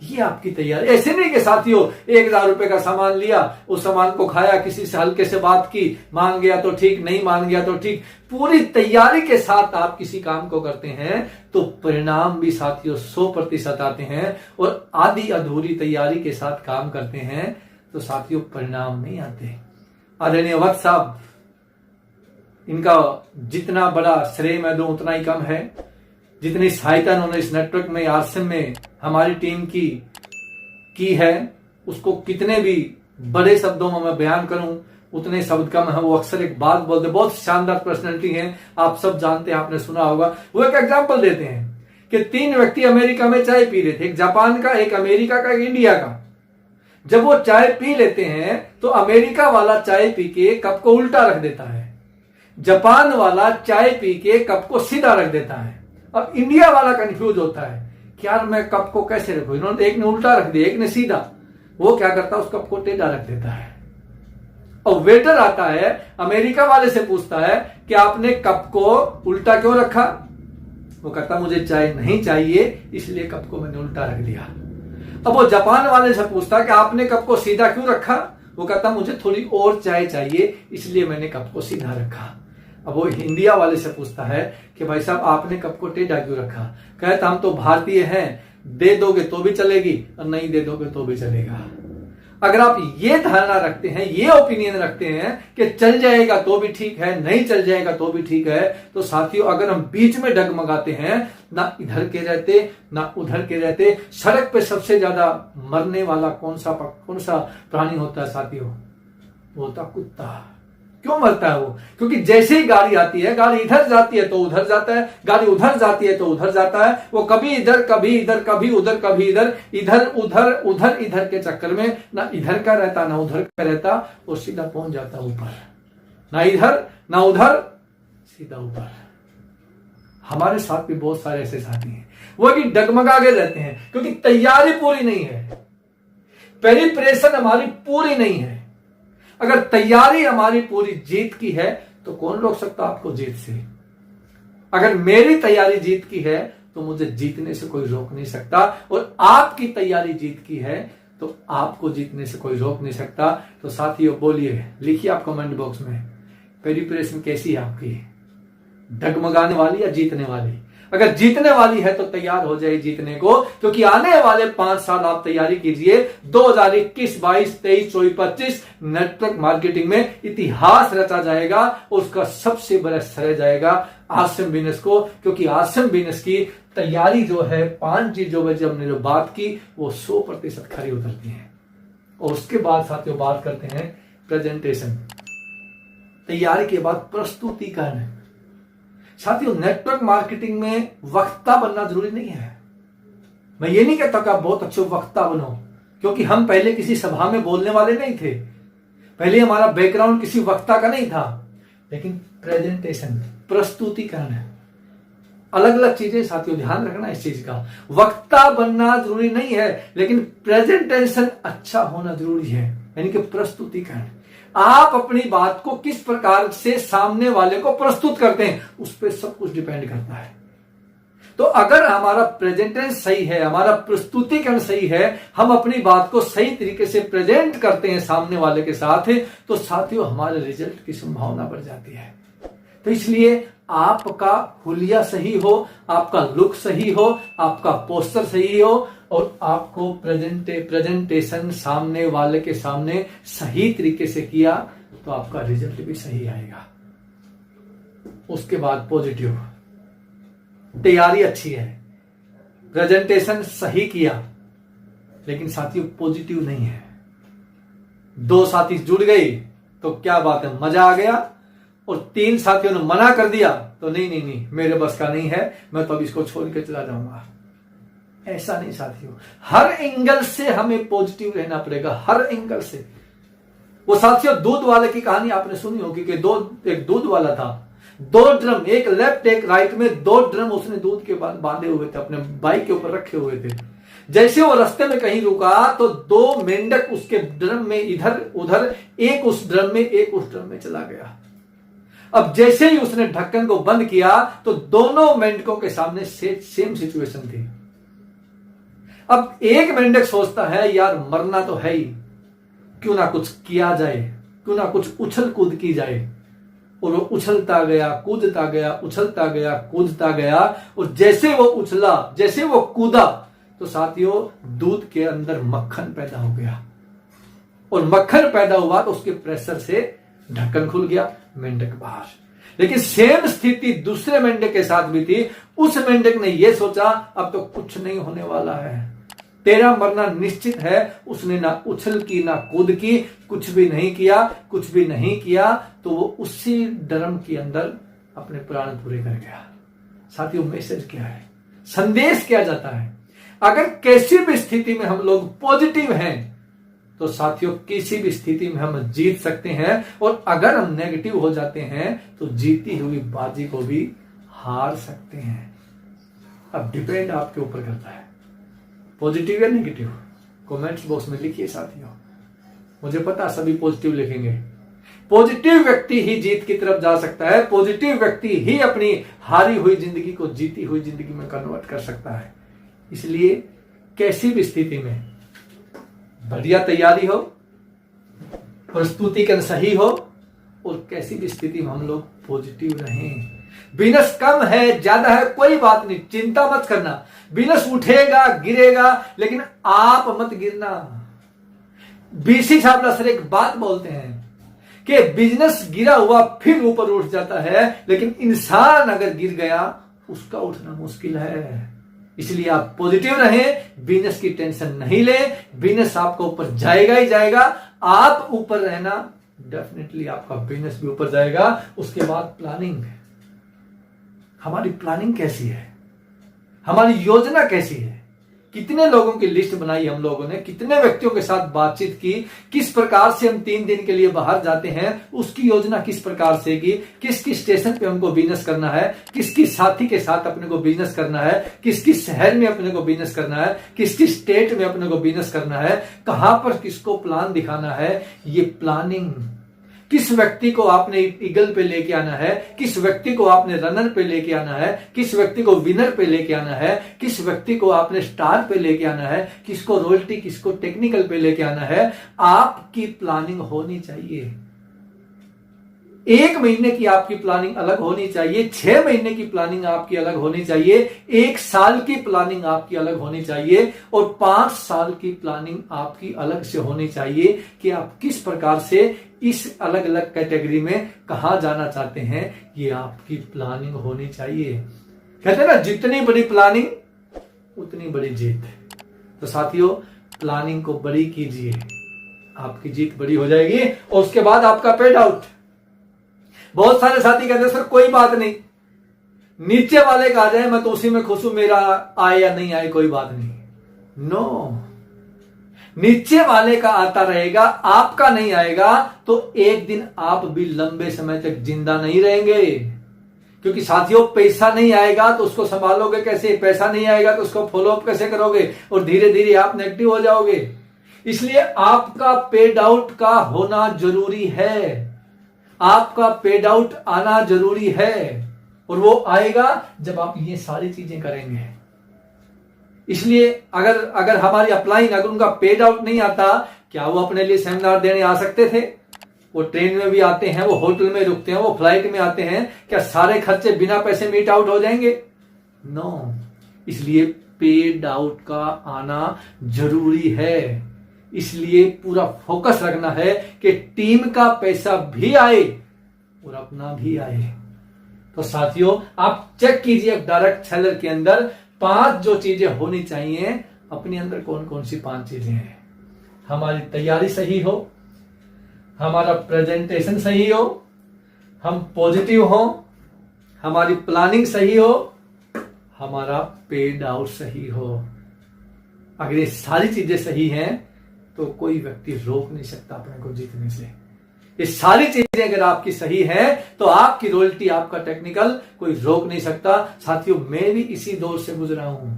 ये आपकी तैयारी। ऐसे नहीं कि साथियों 1,000 रुपए का सामान लिया, उस सामान को खाया, किसी से हल्के से बात की, मान गया तो ठीक, नहीं मान गया तो ठीक। पूरी तैयारी के साथ आप किसी काम को करते हैं तो परिणाम भी साथियों 100% आते हैं, और आधी अधूरी तैयारी के साथ काम करते हैं तो साथियों परिणाम नहीं आते। आदरणीय वत्स साहब, इनका जितना बड़ा श्रेय मैं दूं उतना ही कम है। जितनी सहायता उन्होंने इस नेटवर्क में, आरसीएम में हमारी टीम की है, उसको कितने भी बड़े शब्दों में मैं बयान करूं उतने शब्द कम है। वो अक्सर एक बात बोलते, बहुत शानदार पर्सनैलिटी है, आप सब जानते हैं, आपने सुना होगा। वो एक एग्जांपल देते हैं कि 3 व्यक्ति अमेरिका में चाय पी रहे थे, एक जापान का, एक अमेरिका का, एक इंडिया का। जब वो चाय पी लेते हैं तो अमेरिका वाला चाय पी के कप को उल्टा रख देता है, जापान वाला चाय पी के कप को सीधा रख देता है। अब इंडिया वाला कंफ्यूज होता है कि यार मैं कप को कैसे रखूं, इन्होंने एक ने उल्टा रख दिया, एक ने सीधा। वो क्या करता है, उस कप को टेढ़ा रख देता है। और वेटर आता है, अमेरिका वाले से पूछता है कि आपने कप को उल्टा क्यों रखा। वो कहता मुझे चाय नहीं चाहिए इसलिए कप को मैंने उल्टा रख दिया। अब वो जापान वाले से पूछता है कि आपने कप को सीधा क्यों रखा। वो कहता मुझे थोड़ी और चाय चाहिए इसलिए मैंने कप को सीधा रखा। अब वो इंडिया वाले से पूछता है कि भाई साहब आपने कप को टेढ़ा क्यों रखा। कहता हम तो भारतीय हैं, दे दोगे तो भी चलेगी और नहीं दे दोगे तो भी चलेगा। अगर आप ये धारणा रखते हैं, ये ओपिनियन रखते हैं कि चल जाएगा तो भी ठीक है, नहीं चल जाएगा तो भी ठीक है, तो साथियों अगर हम बीच में डगमगाते हैं, ना इधर के रहते ना उधर के रहते। सड़क पे सबसे ज्यादा मरने वाला कौन सा प्राणी होता है साथियों? वो होता कुत्ता। क्यों मरता है वो? क्योंकि जैसे ही गाड़ी आती है, गाड़ी इधर जाती है तो उधर जाता है, गाड़ी उधर जाती है तो उधर जाता है। वो कभी इधर कभी इधर, कभी उधर कभी इधर, इधर उधर उधर इधर के चक्कर में ना इधर का रहता ना उधर का रहता, और सीधा पहुंच जाता ऊपर। ना इधर ना उधर, सीधा ऊपर। हमारे साथ भी बहुत सारे ऐसे साथी हैं, वो भी डगमगा के रहते हैं क्योंकि तैयारी पूरी नहीं है, प्रिपरेशन हमारी पूरी नहीं है। अगर तैयारी हमारी पूरी जीत की है तो कौन रोक सकता आपको जीत से? अगर मेरी तैयारी जीत की है तो मुझे जीतने से कोई रोक नहीं सकता, और आपकी तैयारी जीत की है तो आपको जीतने से कोई रोक नहीं सकता। तो साथियों बोलिए, लिखिए आप कमेंट बॉक्स में, प्रिपरेशन कैसी है आपकी? डगमगाने वाली या जीतने वाली? अगर जीतने वाली है तो तैयार हो जाए जीतने को, क्योंकि आने वाले 5 साल आप तैयारी कीजिए। 2021, 22, 23, 24, 25 नेटवर्क मार्केटिंग में इतिहास रचा जाएगा, और उसका सबसे बड़ा श्रेय जाएगा आरसीएम बिजनेस को, क्योंकि आरसीएम बिजनेस की तैयारी जो है 5 चीजों में जो हमने जो बात की वो 100% खरी उतरती है। और उसके बाद साथियों बात करते हैं प्रेजेंटेशन। तैयारी के बाद प्रस्तुतिकरण। साथियों नेटवर्क मार्केटिंग में वक्ता बनना जरूरी नहीं है। मैं ये नहीं कहता कि आप बहुत अच्छे वक्ता बनो, क्योंकि हम पहले किसी सभा में बोलने वाले नहीं थे, पहले हमारा बैकग्राउंड किसी वक्ता का नहीं था। लेकिन प्रेजेंटेशन, प्रस्तुतिकरण, अलग अलग चीजें साथियों, ध्यान रखना इस चीज का। वक्ता बनना जरूरी नहीं है, लेकिन प्रेजेंटेशन अच्छा होना जरूरी है, यानी कि प्रस्तुतिकरण। आप अपनी बात को किस प्रकार से सामने वाले को प्रस्तुत करते हैं उस पर सब कुछ डिपेंड करता है। तो अगर हमारा प्रेजेंटेशन सही है, हमारा प्रस्तुतिकरण सही है, हम अपनी बात को सही तरीके से प्रेजेंट करते हैं सामने वाले के साथ, तो साथियों हमारे रिजल्ट की संभावना बढ़ जाती है। तो इसलिए आपका हुलिया सही हो, आपका लुक सही हो, आपका पोस्टर सही हो, और आपको प्रेजेंटेशन सामने वाले के सामने सही तरीके से किया तो आपका रिजल्ट भी सही आएगा। उसके बाद पॉजिटिव, तैयारी अच्छी है, प्रेजेंटेशन सही किया, लेकिन साथियों पॉजिटिव नहीं है। 2 साथी जुड़ गई तो क्या बात है, मजा आ गया, और 3 साथियों ने मना कर दिया तो नहीं मेरे बस का नहीं है, मैं तो अब इसको छोड़ के चला जाऊंगा। ऐसा नहीं साथियों, हर एंगल से हमें पॉजिटिव रहना पड़ेगा, हर एंगल से। वो साथियों दूध वाले की कहानी आपने सुनी होगी कि एक दूध वाला था, 2 ड्रम, एक लेफ्ट एक राइट में 2 ड्रम उसने दूध के बांधे हुए थे, अपने बाइक के ऊपर रखे हुए थे। जैसे वो रास्ते में कहीं रुका तो 2 मेंढक उसके ड्रम में इधर उधर, एक उस ड्रम में एक उस ड्रम में चला गया। अब जैसे ही उसने ढक्कन को बंद किया तो दोनों मेंढकों के सामने सेम सिचुएशन थी। अब एक मेंढक सोचता है यार मरना तो है ही, क्यों ना कुछ किया जाए, क्यों ना कुछ उछल कूद की जाए। और वो उछलता गया, कूदता गया, उछलता गया, कूदता गया, और जैसे वो उछला, जैसे वो कूदा, तो साथियों दूध के अंदर मक्खन पैदा हो गया। और मक्खन पैदा हुआ तो उसके प्रेशर से ढक्कन खुल गया, मेंढक बाहर। लेकिन सेम स्थिति दूसरे मेंढक के साथ भी थी। उस मेंढक ने यह सोचा अब तो कुछ नहीं होने वाला है, तेरा मरना निश्चित है। उसने ना उछल की ना कूद की, कुछ भी नहीं किया, कुछ भी नहीं किया, तो वो उसी ड्रम के अंदर अपने प्राण पूरे कर गया। साथियों मैसेज क्या है, संदेश क्या जाता है? अगर किसी भी स्थिति में हम लोग पॉजिटिव हैं तो साथियों किसी भी स्थिति में हम जीत सकते हैं, और अगर हम नेगेटिव हो जाते हैं तो जीती हुई बाजी को भी हार सकते हैं। अब डिपेंड आपके ऊपर करता है, पॉजिटिव या नेगेटिव। कमेंट्स बॉक्स में लिखिए साथियों, मुझे पता सभी पॉजिटिव लिखेंगे। पॉजिटिव व्यक्ति ही जीत की तरफ जा सकता है, पॉजिटिव व्यक्ति ही अपनी हारी हुई जिंदगी को जीती हुई जिंदगी में कन्वर्ट कर सकता है। इसलिए कैसी भी स्थिति में बढ़िया तैयारी हो, प्रस्तुतिकरण सही हो, और कैसी भी स्थिति में हम लोग पॉजिटिव रहें। बिजनेस कम है ज्यादा है कोई बात नहीं, चिंता मत करना। बिजनेस उठेगा गिरेगा, लेकिन आप मत गिरना। बीसी साहब सर एक बात बोलते हैं कि बिजनेस गिरा हुआ फिर ऊपर उठ जाता है, लेकिन इंसान अगर गिर गया उसका उठना मुश्किल है। इसलिए आप पॉजिटिव रहें, बिजनेस की टेंशन नहीं ले, बिजनेस आपका ऊपर जाएगा ही जाएगा। आप ऊपर रहना, डेफिनेटली आपका बिजनेस भी ऊपर जाएगा। उसके बाद प्लानिंग, हमारी प्लानिंग कैसी है, हमारी योजना कैसी है, कितने लोगों की लिस्ट बनाई हम लोगों ने, कितने व्यक्तियों के साथ बातचीत की, किस प्रकार से हम 3 दिन के लिए बाहर जाते हैं, उसकी योजना किस प्रकार से की, किस किस स्टेशन पे हमको बिजनेस करना है, किस किस साथी के साथ अपने को बिजनेस करना है, किस किस शहर में अपने को बिजनेस करना है, किस किस स्टेट में अपने को बिजनेस करना है, कहां पर किसको प्लान दिखाना है। ये प्लानिंग, किस व्यक्ति को आपने ईगल पे लेके आना है, किस व्यक्ति को आपने रनर पे लेके आना है, किस व्यक्ति को विनर पे लेके आना है, किस व्यक्ति को आपने स्टार पे लेके आना है, किसको रॉयल्टी, किसको टेक्निकल पे लेके आना है। आपकी प्लानिंग होनी चाहिए। 1 महीने की आपकी प्लानिंग अलग होनी चाहिए, 6 महीने की प्लानिंग आपकी अलग होनी चाहिए, 1 साल की प्लानिंग आपकी अलग होनी चाहिए, और 5 साल की प्लानिंग आपकी अलग से होनी चाहिए कि आप किस प्रकार से इस अलग अलग कैटेगरी में कहां जाना चाहते हैं। ये आपकी प्लानिंग होनी चाहिए। कहते हैं ना, जितनी बड़ी प्लानिंग उतनी बड़ी जीत। तो साथियों प्लानिंग को बड़ी कीजिए, आपकी जीत बड़ी हो जाएगी। और उसके बाद आपका पेड आउट। बहुत सारे साथी कहते हैं सर कोई बात नहीं, नीचे वाले का आ जाए मैं तो उसी में खुश हूं, मेरा आए या नहीं आए कोई बात नहीं। नो, नीचे वाले का आता रहेगा, आपका नहीं आएगा तो एक दिन आप भी लंबे समय तक जिंदा नहीं रहेंगे। क्योंकि साथियों पैसा नहीं आएगा तो उसको संभालोगे कैसे, पैसा नहीं आएगा तो उसको फॉलोअप कैसे करोगे, और धीरे धीरे आप नेगेटिव हो जाओगे। इसलिए आपका पेड आउट का होना जरूरी है, आपका पेड आउट आना जरूरी है, और वो आएगा जब आप ये सारी चीजें करेंगे। इसलिए अगर हमारी अपलाइन, अगर उनका पेड आउट नहीं आता, क्या वो अपने लिए सेमिनार देने आ सकते थे? वो ट्रेन में भी आते हैं, वो होटल में रुकते हैं, वो फ्लाइट में आते हैं, क्या सारे खर्चे बिना पैसे मीट आउट हो जाएंगे? नो। इसलिए पेड आउट का आना जरूरी है। इसलिए पूरा फोकस रखना है कि टीम का पैसा भी आए और अपना भी आए। तो साथियों आप चेक कीजिए डायरेक्ट सेलर के अंदर 5 जो चीजें होनी चाहिए, अपने अंदर कौन कौन सी 5 चीजें हैं। हमारी तैयारी सही हो, हमारा प्रेजेंटेशन सही हो, हम पॉजिटिव हो, हमारी प्लानिंग सही हो, हमारा पेड आउट सही हो। अगर ये सारी चीजें सही हैं तो कोई व्यक्ति रोक नहीं सकता अपने को जीतने से। ये सारी चीजें अगर आपकी सही हैं तो आपकी रॉयल्टी, आपका टेक्निकल कोई रोक नहीं सकता। साथियों मैं भी इसी दौर से गुजरा हूं,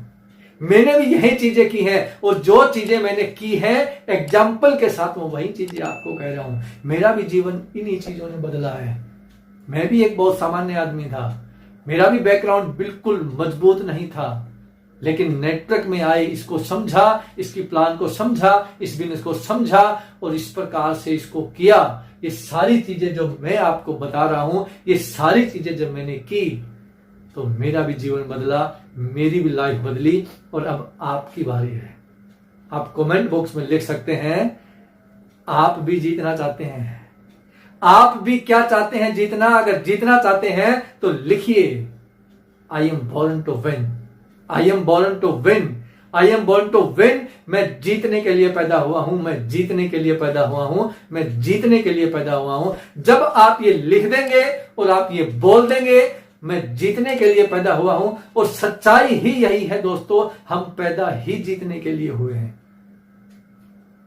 मैंने भी यही चीजें की हैं, और जो चीजें मैंने की हैं एग्जाम्पल के साथ मैं वही चीजें आपको कह रहा हूं। मेरा भी जीवन इन्हीं चीजों ने बदला है। मैं भी एक बहुत सामान्य आदमी था, मेरा भी बैकग्राउंड बिल्कुल मजबूत नहीं था, लेकिन नेटवर्क में आए, इसको समझा, इसकी प्लान को समझा, इस बिजनेस को समझा और इस प्रकार से इसको किया। ये सारी चीजें जो मैं आपको बता रहा हूं, ये सारी चीजें जब मैंने की तो मेरा भी जीवन बदला, मेरी भी लाइफ बदली। और अब आपकी बारी है। आप कमेंट बॉक्स में लिख सकते हैं, आप भी जीतना चाहते हैं? आप भी क्या चाहते हैं जीतना? अगर जीतना चाहते हैं तो लिखिए, I am born to win, I am born to win, I am born to win. मैं जीतने के लिए पैदा हुआ हूं, मैं जीतने के लिए पैदा हुआ हूं, मैं जीतने के लिए पैदा हुआ हूं। जब आप ये लिख देंगे और आप ये बोल देंगे, मैं जीतने के लिए पैदा हुआ हूं, और सच्चाई ही यही है दोस्तों, हम पैदा ही जीतने के लिए हुए हैं।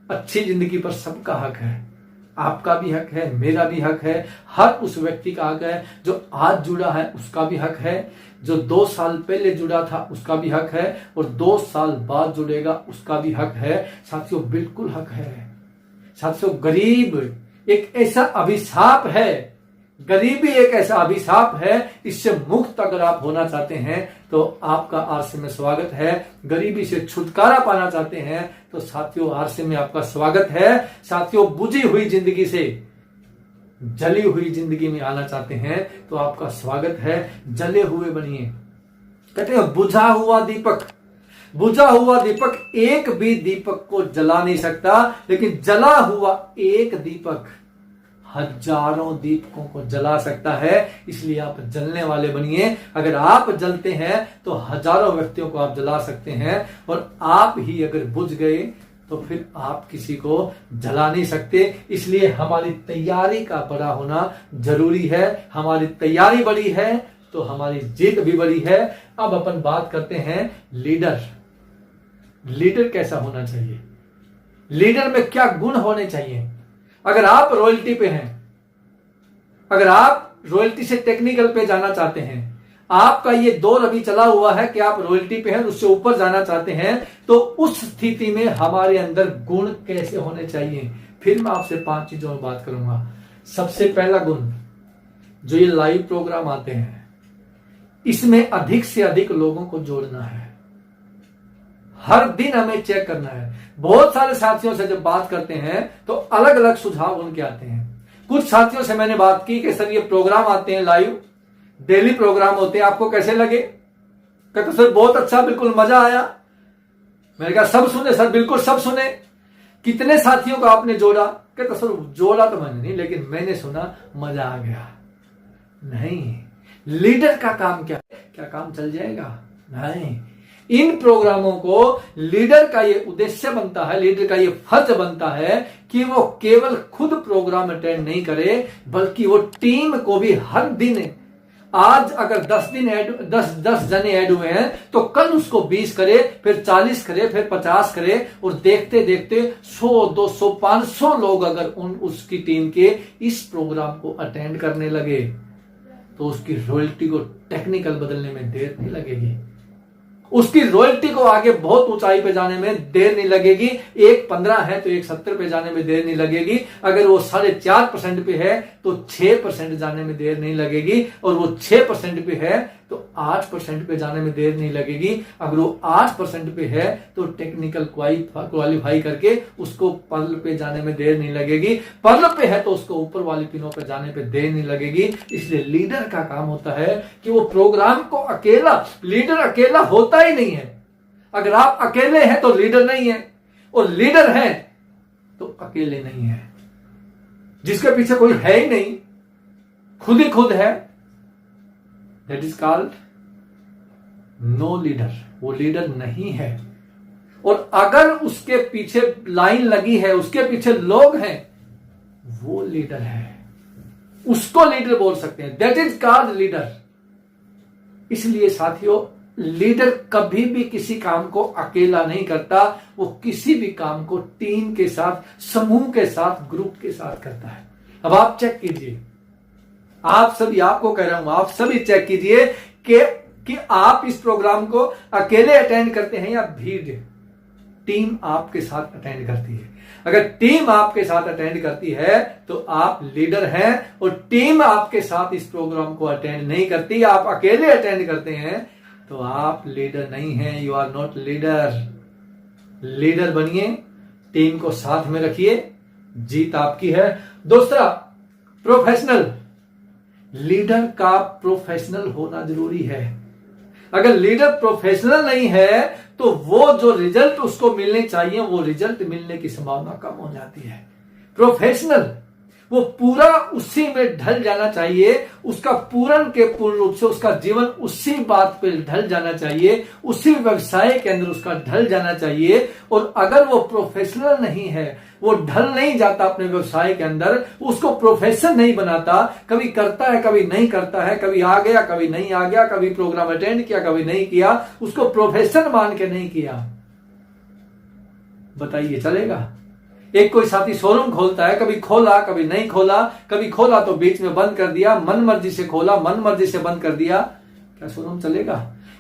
अच्छी जिंदगी पर सबका हक है, आपका भी हक है, मेरा भी हक है, हर उस व्यक्ति का हक है जो आज जुड़ा है, उसका भी हक है, जो 2 साल पहले जुड़ा था उसका भी हक है, और 2 साल बाद जुड़ेगा उसका भी हक है। साथियों, बिल्कुल हक है। साथियों, गरीब एक ऐसा अभिशाप है, गरीबी एक ऐसा अभिशाप है, इससे मुक्त अगर आप होना चाहते हैं तो आपका आरसे में स्वागत है। गरीबी से छुटकारा पाना चाहते हैं तो साथियों, आरसे में आपका स्वागत है। साथियों, बुझी हुई जिंदगी से जली हुई जिंदगी में आना चाहते हैं तो आपका स्वागत है। जले हुए बनिए। कहते हैं बुझा हुआ दीपक, बुझा हुआ दीपक एक भी दीपक को जला नहीं सकता, लेकिन जला हुआ एक दीपक हजारों दीपकों को जला सकता है। इसलिए आप जलने वाले बनिए। अगर आप जलते हैं तो हजारों व्यक्तियों को आप जला सकते हैं, और आप ही अगर बुझ गए तो फिर आप किसी को जला नहीं सकते। इसलिए हमारी तैयारी का बड़ा होना जरूरी है। हमारी तैयारी बड़ी है तो हमारी जीत भी बड़ी है। अब अपन बात करते हैं लीडर। लीडर कैसा होना चाहिए? लीडर में क्या गुण होने चाहिए? अगर आप रॉयल्टी पे हैं, अगर आप रॉयल्टी से टेक्निकल पे जाना चाहते हैं, आपका ये दौर अभी चला हुआ है कि आप रॉयल्टी पे हैं, उससे ऊपर जाना चाहते हैं, तो उस स्थिति में हमारे अंदर गुण कैसे होने चाहिए? फिर मैं आपसे 5 चीजों में बात करूंगा। सबसे पहला गुण, जो ये लाइव प्रोग्राम आते हैं, इसमें अधिक से अधिक लोगों को जोड़ना है। हर दिन हमें चेक करना है। बहुत सारे साथियों से जब बात करते हैं तो अलग अलग सुझाव उनके आते हैं। कुछ साथियों से मैंने बात की कि सर ये प्रोग्राम आते हैं लाइव, डेली प्रोग्राम होते हैं, आपको कैसे लगे? कहते सर बहुत अच्छा, बिल्कुल मजा आया। मैंने कहा सब सुने सर? बिल्कुल सब सुने। कितने साथियों को आपने जोड़ा? कहते सर जोड़ा तो मैंने नहीं, लेकिन मैंने सुना, मजा आ गया। नहीं, लीडर का काम क्या काम चल जाएगा? नहीं, इन प्रोग्रामों को लीडर का ये उद्देश्य बनता है, लीडर का ये फर्ज बनता है कि वो केवल खुद प्रोग्राम अटेंड नहीं करे, बल्कि वो टीम को भी हर दिन, आज अगर 10 जने ऐड हुए हैं तो कल उसको 20 करे, फिर 40 करे, फिर 50 करे, और देखते देखते 100, 200, 500 लोग अगर उसकी टीम के इस प्रोग्राम को अटेंड करने लगे तो उसकी रॉयल्टी को टेक्निकल बदलने में देर नहीं लगेगी। उसकी रॉयल्टी को आगे बहुत ऊंचाई पे जाने में देर नहीं लगेगी। एक 15 है तो एक 70 पे जाने में देर नहीं लगेगी। अगर वो 4.5% पे है तो 6% जाने में देर नहीं लगेगी, और वो 6% पे है तो 8% पे जाने में देर नहीं लगेगी। अगर वो 8% पे है तो टेक्निकल क्वालिफाई करके उसको पर्ल पे जाने में देर नहीं लगेगी। पर्ल पे है तो उसको ऊपर वाली पिनों पे जाने पे देर नहीं लगेगी। इसलिए लीडर का काम होता है कि वो प्रोग्राम को अकेला, लीडर अकेला होता ही नहीं है। अगर आप अकेले हैं तो लीडर नहीं है, और लीडर है तो अकेले नहीं है। जिसके पीछे कोई है ही नहीं, खुद ही खुद है, that is called no leader. वो लीडर नहीं है। और अगर उसके पीछे लाइन लगी है, उसके पीछे लोग हैं, वो लीडर है। उसको लीडर बोल सकते हैं, दैट इज कॉल्ड लीडर। इसलिए साथियों, लीडर कभी भी किसी काम को अकेला नहीं करता, वो किसी भी काम को टीम के साथ, समूह के साथ, ग्रुप के साथ करता है। अब आप चेक कीजिए, आप सभी, आपको कह रहा हूं, आप सभी चेक कीजिए कि आप इस प्रोग्राम को अकेले अटेंड करते हैं या भीड़ टीम आपके साथ अटेंड करती है। अगर टीम आपके साथ अटेंड करती है तो आप लीडर हैं, और टीम आपके साथ इस प्रोग्राम को अटेंड नहीं करती, आप अकेले अटेंड करते हैं तो आप लीडर नहीं हैं, you are not leader. Leader बनिए, टीम को साथ में रखिए, जीत आपकी है। दूसरा, प्रोफेशनल। लीडर का प्रोफेशनल होना जरूरी है। अगर लीडर प्रोफेशनल नहीं है तो वो जो रिजल्ट उसको मिलने चाहिए वो रिजल्ट मिलने की संभावना कम हो जाती है। प्रोफेशनल, वो पूरा उसी में ढल जाना चाहिए, उसका पूर्ण के पूर्ण रूप से उसका जीवन उसी बात पे ढल जाना चाहिए, उसी व्यवसाय के अंदर उसका ढल जाना चाहिए। और अगर वो प्रोफेशनल नहीं है, वो ढल नहीं जाता अपने व्यवसाय के अंदर, उसको प्रोफेशन नहीं बनाता, कभी करता है कभी नहीं करता है, कभी आ गया कभी नहीं आ गया, कभी प्रोग्राम अटेंड किया कभी नहीं किया, उसको प्रोफेशन मान के नहीं किया, बताइए चलेगा? एक कोई साथी शोरूम खोलता है, कभी खोला कभी नहीं खोला, कभी खोला तो बीच में बंद कर दिया, मन मर्जी से खोला मन मर्जी से बंद कर दिया, क्या शोरूम चलेगा?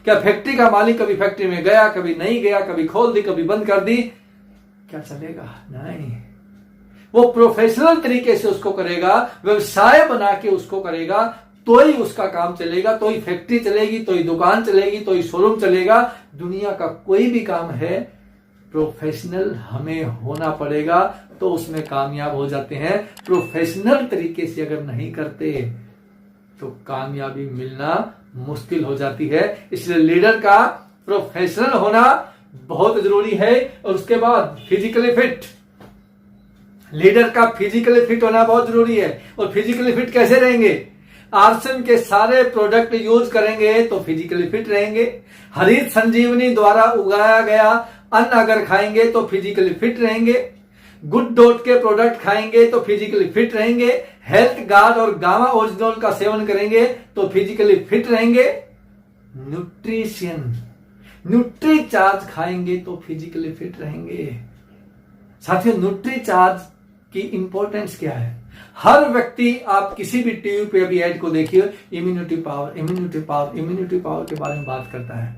क्या फैक्ट्री का मालिक कभी फैक्ट्री में गया कभी नहीं गया, कभी खोल दी कभी बंद कर दी, क्या चलेगा? नहीं। वो प्रोफेशनल तरीके से उसको करेगा, व्यवसाय बना के उसको करेगा, तो ही उसका काम चलेगा, तो ही फैक्ट्री चलेगी, तो ही दुकान चलेगी, तो ही शोरूम चलेगा। दुनिया का कोई भी काम है प्रोफेशनल हमें होना पड़ेगा, तो उसमें कामयाब हो जाते हैं। प्रोफेशनल तरीके से अगर नहीं करते तो कामयाबी मिलना मुश्किल हो जाती है। इसलिए लीडर का प्रोफेशनल होना बहुत जरूरी है। और उसके बाद फिजिकली फिट, लीडर का फिजिकली फिट होना बहुत जरूरी है। और फिजिकली फिट कैसे रहेंगे? आरसीएम के सारे प्रोडक्ट यूज करेंगे तो फिजिकली फिट रहेंगे। हरित संजीवनी द्वारा उगाया गया अन्न अगर खाएंगे तो फिजिकली फिट रहेंगे। गुड डॉट के प्रोडक्ट खाएंगे तो फिजिकली फिट रहेंगे। हेल्थ गार्ड और गामा ओरिजिनल का सेवन करेंगे तो फिजिकली फिट रहेंगे। न्यूट्रिशन, न्यूट्री चार्ज खाएंगे तो फिजिकली फिट रहेंगे। साथियों, न्यूट्री चार्ज की इंपॉर्टेंस क्या है? हर व्यक्ति, आप किसी भी टीवी पे अभी ऐड को देखिए, immunity power immunity power immunity power के बारे में बात करता है।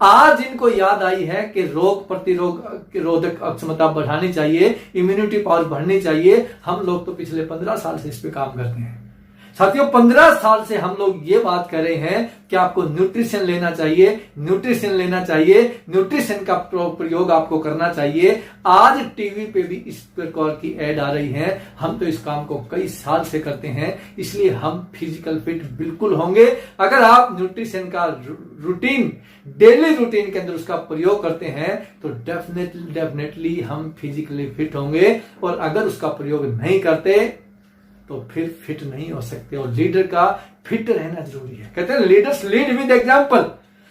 आज इनको याद आई है कि रोग प्रतिरोधक क्षमता बढ़ानी चाहिए, इम्यूनिटी पावर बढ़नी चाहिए। हम लोग तो पिछले 15 साल से इस पे काम करते हैं। साथियों, 15 साल से हम लोग ये बात कर रहे हैं कि आपको न्यूट्रिशन लेना चाहिए, न्यूट्रिशन लेना चाहिए, न्यूट्रिशन का प्रयोग आपको करना चाहिए। आज टीवी पे भी इस प्रकार की ऐड आ रही है। हम तो इस काम को कई साल से करते हैं, इसलिए हम फिजिकल फिट बिल्कुल होंगे। अगर आप न्यूट्रिशन का रूटीन, डेली रूटीन के अंदर उसका प्रयोग करते हैं तो डेफिनेटली हम फिजिकली फिट होंगे। और अगर उसका प्रयोग नहीं करते तो फिर फिट नहीं हो सकते। और लीडर का फिट रहना जरूरी है। कहते हैं लीडर्स लीड विद एग्जांपल।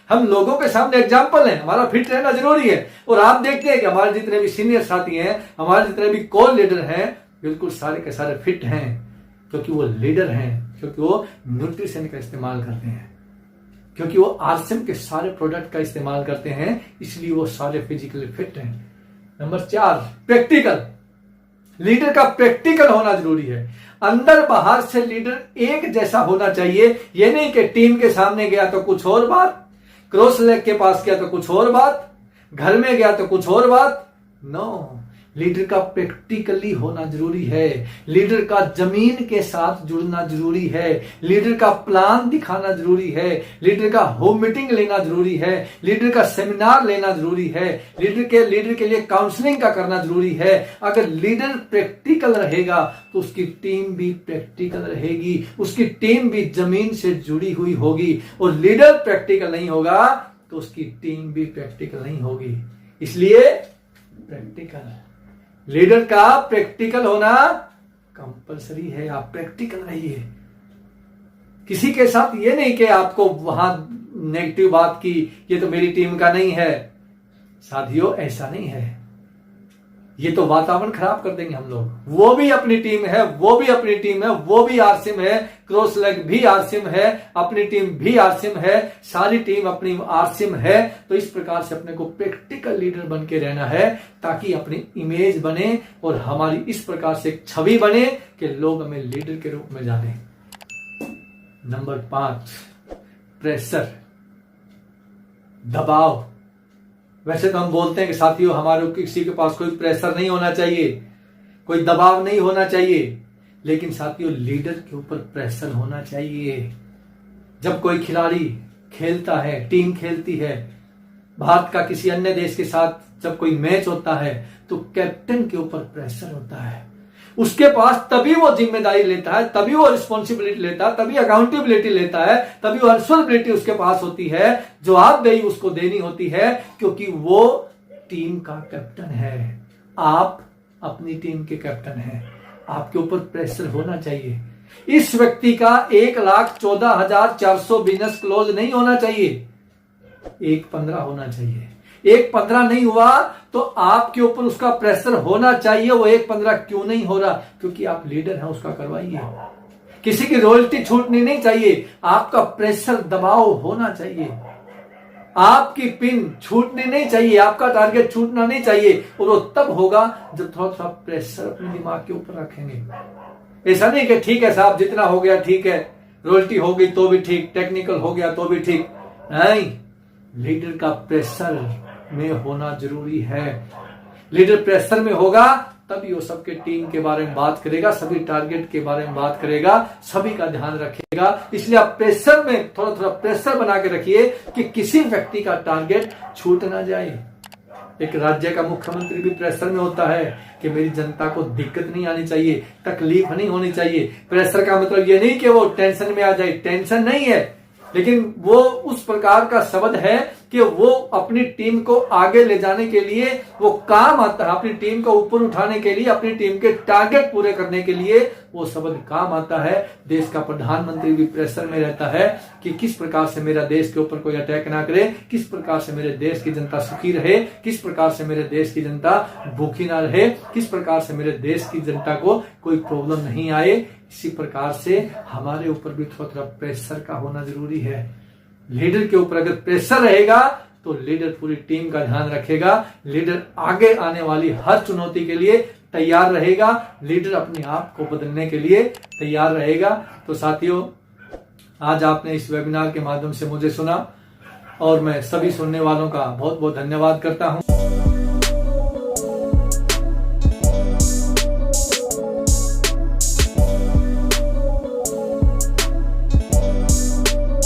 हम लोगों के सामने एग्जांपल हैं, हमारा फिट रहना जरूरी है। और आप देखते हैं कि हमारे जितने भी सीनियर साथी हैं, हमारे जितने भी कोर लीडर हैं, बिल्कुल सारे के सारे फिट हैं, क्योंकि वो लीडर हैं, क्योंकि वो न्यूट्रिशन का इस्तेमाल करते हैं, क्योंकि वो आरसीएम के सारे प्रोडक्ट का इस्तेमाल करते हैं, इसलिए वो सारे फिजिकली फिट हैं। Number 4, practical. लीडर का प्रैक्टिकल होना जरूरी है। अंदर बाहर से लीडर एक जैसा होना चाहिए। ये नहीं कि टीम के सामने गया तो कुछ और बात, क्रॉस लेग के पास गया तो कुछ और बात, घर में गया तो कुछ और बात। नो, लीडर का प्रैक्टिकली होना जरूरी है। लीडर का जमीन के साथ जुड़ना जरूरी है। लीडर का प्लान दिखाना जरूरी है। लीडर का होम मीटिंग लेना जरूरी है। लीडर का सेमिनार लेना जरूरी है। लीडर के लिए काउंसलिंग का करना जरूरी है। अगर लीडर प्रैक्टिकल रहेगा तो उसकी टीम भी प्रैक्टिकल रहेगी, उसकी टीम भी जमीन से जुड़ी हुई होगी। और लीडर प्रैक्टिकल नहीं होगा तो उसकी टीम भी प्रैक्टिकल नहीं होगी। इसलिए प्रैक्टिकल, लीडर का प्रैक्टिकल होना कंपलसरी है। आप प्रैक्टिकल रहिए। किसी के साथ ये नहीं कि आपको वहां नेगेटिव बात की, ये तो मेरी टीम का नहीं है। साथियों, ऐसा नहीं है। ये तो वातावरण खराब कर देंगे हम लोग। वो भी अपनी टीम है, वो भी अपनी टीम है, वो भी आरसीएम है, क्रॉस लेग भी आरसीएम है, अपनी टीम भी आरसीएम है, सारी टीम अपनी आरसीएम है। तो इस प्रकार से अपने को प्रैक्टिकल लीडर बन के रहना है, ताकि अपनी इमेज बने और हमारी इस प्रकार से एक छवि बने कि लोग हमें लीडर के रूप में जाने। नंबर 5, प्रेशर, दबाव। वैसे तो हम बोलते हैं कि साथियों हमारे किसी के पास कोई प्रेशर नहीं होना चाहिए, कोई दबाव नहीं होना चाहिए, लेकिन साथियों लीडर के ऊपर प्रेशर होना चाहिए। जब कोई खिलाड़ी खेलता है, टीम खेलती है, भारत का किसी अन्य देश के साथ जब कोई मैच होता है तो कैप्टन के ऊपर प्रेशर होता है। उसके पास तभी वो जिम्मेदारी लेता है, तभी वो रिस्पॉन्सिबिलिटी लेता है, तभी अकाउंटेबिलिटी लेता है, तभी वो रिस्पॉन्सिबिलिटी उसके पास होती है, जवाबदेही उसको देनी होती है, क्योंकि वो टीम का कैप्टन है। आप अपनी टीम के कैप्टन हैं, आपके ऊपर प्रेशर होना चाहिए। इस व्यक्ति का 1,14,400 बिजनेस क्लोज नहीं होना चाहिए, 1,15 होना चाहिए। 1,15 नहीं हुआ तो आपके ऊपर उसका प्रेशर होना चाहिए। वो 1,15 क्यों नहीं हो रहा? क्योंकि आप लीडर हैं, उसका करवाइए। किसी की रॉयल्टी छूटनी नहीं चाहिए, आपका प्रेशर दबाव होना चाहिए। आपकी पिन छूटनी नहीं चाहिए, आपका टारगेट छूटना नहीं चाहिए। और वो तब होगा जब थोड़ा थोड़ा प्रेशर अपने दिमाग के ऊपर रखेंगे। ऐसा नहीं कि ठीक है साहब जितना हो गया ठीक है, रॉयल्टी हो गई तो भी ठीक, टेक्निकल हो गया तो भी ठीक। नहीं, लीडर का प्रेशर में होना जरूरी है। लीडर प्रेशर में होगा तभी वो सबके टीम के बारे में बात करेगा, सभी टारगेट के बारे में बात करेगा, सभी का ध्यान रखेगा। इसलिए आप प्रेशर में थोड़ा थोड़ा प्रेशर बना के रखिए कि किसी व्यक्ति का टारगेट छूट ना जाए। एक राज्य का मुख्यमंत्री भी प्रेशर में होता है कि मेरी जनता को दिक्कत नहीं आनी चाहिए, तकलीफ नहीं होनी चाहिए। प्रेशर का मतलब ये नहीं कि वो टेंशन में आ जाए, टेंशन नहीं है, लेकिन वो उस प्रकार का शब्द है कि वो अपनी टीम को आगे ले जाने के लिए वो काम आता है, अपनी टीम को ऊपर उठाने के लिए, अपनी टीम के टारगेट पूरे करने के लिए वो शब्द काम आता है। देश का प्रधानमंत्री भी प्रेशर में रहता है कि किस प्रकार से मेरा देश के ऊपर कोई अटैक ना करे, किस प्रकार से मेरे देश की जनता सुखी रहे, किस प्रकार से मेरे देश की जनता भूखी ना रहे, किस प्रकार से मेरे देश की जनता को कोई प्रॉब्लम नहीं आए। इसी प्रकार से हमारे ऊपर भी थोड़ा थोड़ा प्रेशर का होना जरूरी है। लीडर के ऊपर अगर प्रेशर रहेगा तो लीडर पूरी टीम का ध्यान रखेगा, लीडर आगे आने वाली हर चुनौती के लिए तैयार रहेगा, लीडर अपने आप को बदलने के लिए तैयार रहेगा। तो साथियों, आज आपने इस वेबिनार के माध्यम से मुझे सुना और मैं सभी सुनने वालों का बहुत बहुत धन्यवाद करता हूं।